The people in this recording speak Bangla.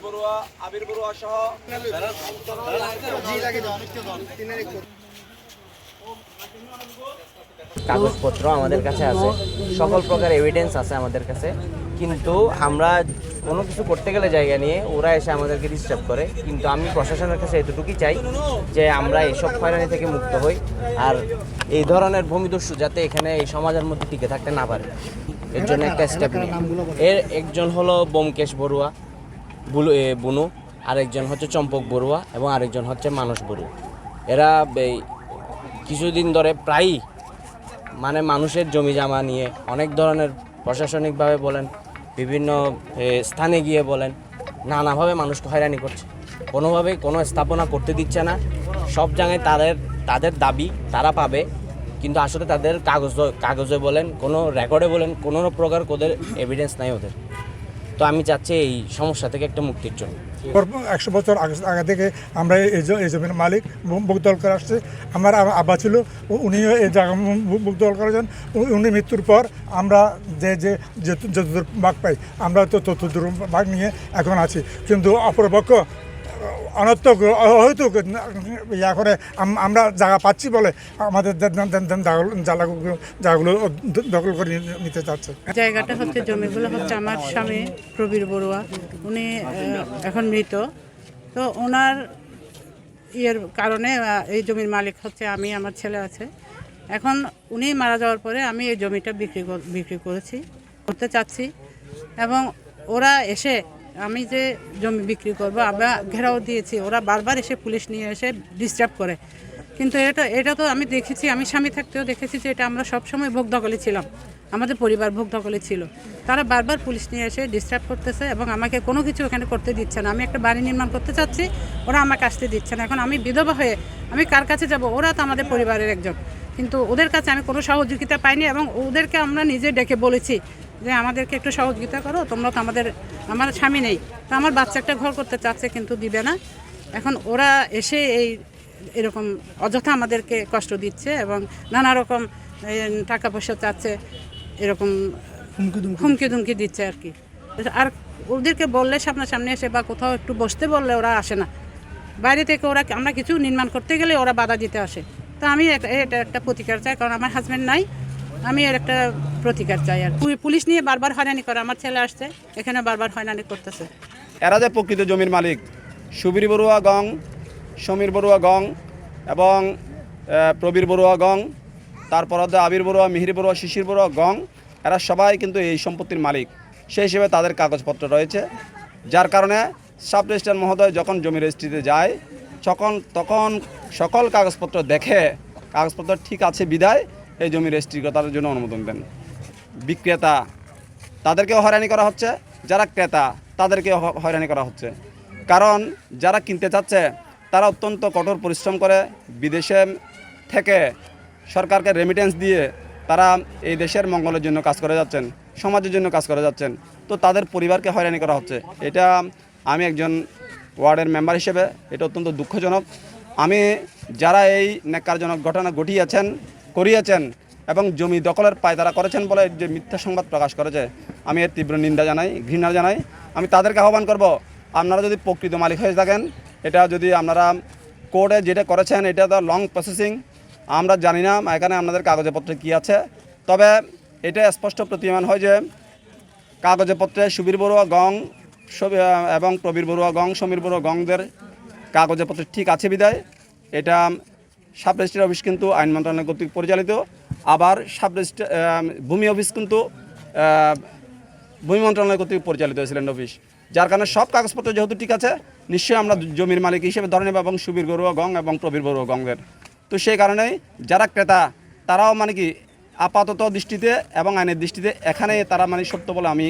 বড়ুয়া, আবির বড়ুয়া সহ কাগজপত্র আমাদের কাছে আছে, সকল প্রকার এভিডেন্স আছে আমাদের কাছে, কিন্তু আমরা কোনো কিছু করতে গেলে জায়গা নিয়ে ওরা এসে আমাদেরকে ডিস্টার্ব করে। কিন্তু আমি প্রশাসনের কাছে এতটুকুই চাই যে আমরা এইসব হয়রানি থেকে মুক্ত হই, আর এই ধরনের ভূমিদস্যু যাতে এখানে এই সমাজের মধ্যে টিকে থাকতে না পারে, এর জন্য একটা স্টেপ নিই। এর একজন হলো ব্যোমকেশ বড়ুয়া বুনু, আরেকজন হচ্ছে চম্পক বড়ুয়া এবং আরেকজন হচ্ছে মানস বড়ুয়া। এরা এই কিছুদিন ধরে প্রায়ই মানুষের জমি জামা নিয়ে অনেক ধরনের প্রশাসনিকভাবে বলেন, বিভিন্ন স্থানে গিয়ে বলেন, নানাভাবে মানুষকে হয়রানি করছে। কোনোভাবেই কোনো স্থাপনা করতে দিচ্ছে না। সব জায়গায় তাদের দাবি তারা পাবে, কিন্তু আসলে তাদের কাগজে বলেন, কোনো রেকর্ডে বলেন, কোনো প্রকার ওদের এভিডেন্স নাই ওদের। তো আমি চাচ্ছি এই সমস্যা থেকে একটা মুক্তির জন্য। 100 বছর আগে থেকে আমরা এই জমির মালিক বুকদল করে আসছে। আমার আব্বা ছিল, উনিও এই জায়গা বুকদল করেছেন। উনি মৃত্যুর পর আমরা যতদূর ভাগ পাই আমরা তো ততদূর ভাগ নিয়ে এখন আছি। কিন্তু অপরপক্ষ অনর্থক হয়তো ইয়া করে আমরা জায়গা পাচ্ছি বলে আমাদের জায়গাগুলো দখল করে নিতে চাচ্ছে। জায়গাটা হচ্ছে, জমিগুলো হচ্ছে আমার স্বামী প্রবীর বড়ুয়া, উনি এখন মৃত। তো ওনার কারণে এই জমির মালিক হচ্ছে আমি, আমার ছেলে আছে। এখন উনি মারা যাওয়ার পরে আমি এই জমিটা বিক্রি করতে চাচ্ছি, এবং ওরা এসে আমি যে জমি বিক্রি করব আমরা ঘেরাও দিয়েছি, ওরা বারবার এসে পুলিশ নিয়ে এসে ডিস্টার্ব করে। কিন্তু এটা তো আমি দেখেছি, আমি স্বামী থাকতেও দেখেছি যে এটা আমরা সবসময় ভোগ দখলে ছিলাম, আমাদের পরিবার ভোগ দখলে ছিল। তারা বারবার পুলিশ নিয়ে এসে ডিস্টার্ব করতেছে এবং আমাকে কোনো কিছু এখানে করতে দিচ্ছে না। আমি একটা বাড়ি নির্মাণ করতে চাচ্ছি, ওরা আমাকে আসতে দিচ্ছে না। এখন আমি বিধবা হয়ে আমি কার কাছে যাব? ওরা তো আমাদের পরিবারের একজন, কিন্তু ওদের কাছে আমি কোনো সহযোগিতা পাইনি, এবং ওদেরকে আমরা নিজে ডেকে বলেছি যে আমাদেরকে একটু সহযোগিতা করো, তোমরা তো আমার স্বামী নেই, তো আমার বাচ্চা একটা ঘর করতে চাচ্ছে কিন্তু দিবে না। এখন ওরা এসে এরকম অযথা আমাদেরকে কষ্ট দিচ্ছে এবং নানা রকম টাকা পয়সা চাচ্ছে, এরকম হুমকি ধুমকি দিচ্ছে আর কি। আর ওদেরকে বললে সামনাসামনি এসে বা কোথাও একটু বসতে বললে ওরা আসে না। বাইরে থেকে আমরা কিছু নির্মাণ করতে গেলে ওরা বাধা দিতে আসে। তো আমি এটা একটা প্রতিকার চাই, কারণ আমার হাজব্যান্ড নাই, আমি এর একটা প্রতিকার চাই। আর পুলিশ নিয়ে বারবার হয়রানি করে, আমার ছেলে আসছে এখানে বারবার হয়রানি করতেছে। এরা যে প্রকৃত জমির মালিক, সুবীর বড়ুয়া গং, সমীর বড়ুয়া গং এবং প্রবীর বড়ুয়া গং, তারপর হচ্ছে আবির বড়ুয়া, মিহির বড়ুয়া, শিশির বড়ুয়া গং, এরা সবাই কিন্তু এই সম্পত্তির মালিক। সেই হিসেবে তাদের কাগজপত্র রয়েছে, যার কারণে সাব রেজিস্ট্রার মহোদয় যখন জমি রেজিস্ট্রিতে যায় তখন সকল কাগজপত্র দেখে কাগজপত্র ঠিক আছে বিদায় এই জমি রেজিস্ট্রি করার জন্য অনুমোদন দেন। বিক্রেতা তাদেরকেও হয়রানি করা হচ্ছে, যারা ক্রেতা তাদেরকেও হয়রানি করা হচ্ছে। কারণ যারা কিনতে চাচ্ছে তারা অত্যন্ত কঠোর পরিশ্রম করে বিদেশে থেকে সরকারকে রেমিটেন্স দিয়ে তারা এই দেশের মঙ্গলের জন্য কাজ করে যাচ্ছেন, সমাজের জন্য কাজ করে যাচ্ছেন। তো তাদের পরিবারকে হয়রানি করা হচ্ছে। এটা আমি একজন ওয়ার্ডের মেম্বার হিসেবে এটা অত্যন্ত দুঃখজনক। আমি যারা এই ন্যাক্কারজনক ঘটনা করিয়েছেন এবং জমি দখলের পায়তারা করেছেন বলে যে মিথ্যা সংবাদ প্রকাশ করেছে, আমি এর তীব্র নিন্দা জানাই, ঘৃণা জানাই। আমি তাদেরকে আহ্বান করব, আপনারা যদি প্রকৃত মালিক হয়ে থাকেন, এটা যদি আপনারা কোর্টে যেটা করেছেন এটা তো লং প্রসেসিং, আমরা জানি না এখানে আপনাদের কাগজপত্রে কী আছে। তবে এটা স্পষ্ট প্রতীয়মান হয় যে কাগজপত্রে সুবীর বড়ুয়া গং এবং প্রবীর বড়ুয়া গং, সমীর বড়ুয়া গংদের কাগজপত্র ঠিক আছে বিদায় এটা সাব রেজিস্ট্রার অফিস কিন্তু আইন মন্ত্রণালয় কর্তৃক পরিচালিত, আবার ভূমি অফিস কিন্তু ভূমি মন্ত্রণালয় কর্তৃক পরিচালিত ছিলেন অফিস। যার কারণে সব কাগজপত্র যেহেতু ঠিক আছে, নিশ্চয়ই আমরা জমির মালিক হিসেবে ধরে নেব এবং সুবীর বড়ুয়া গং এবং প্রবীর বড়ুয়া গংদের। তো সেই কারণেই যারা ক্রেতা তারাও কি আপাতত দৃষ্টিতে এবং আইনের দৃষ্টিতে এখানে তারা সত্য বলে আমি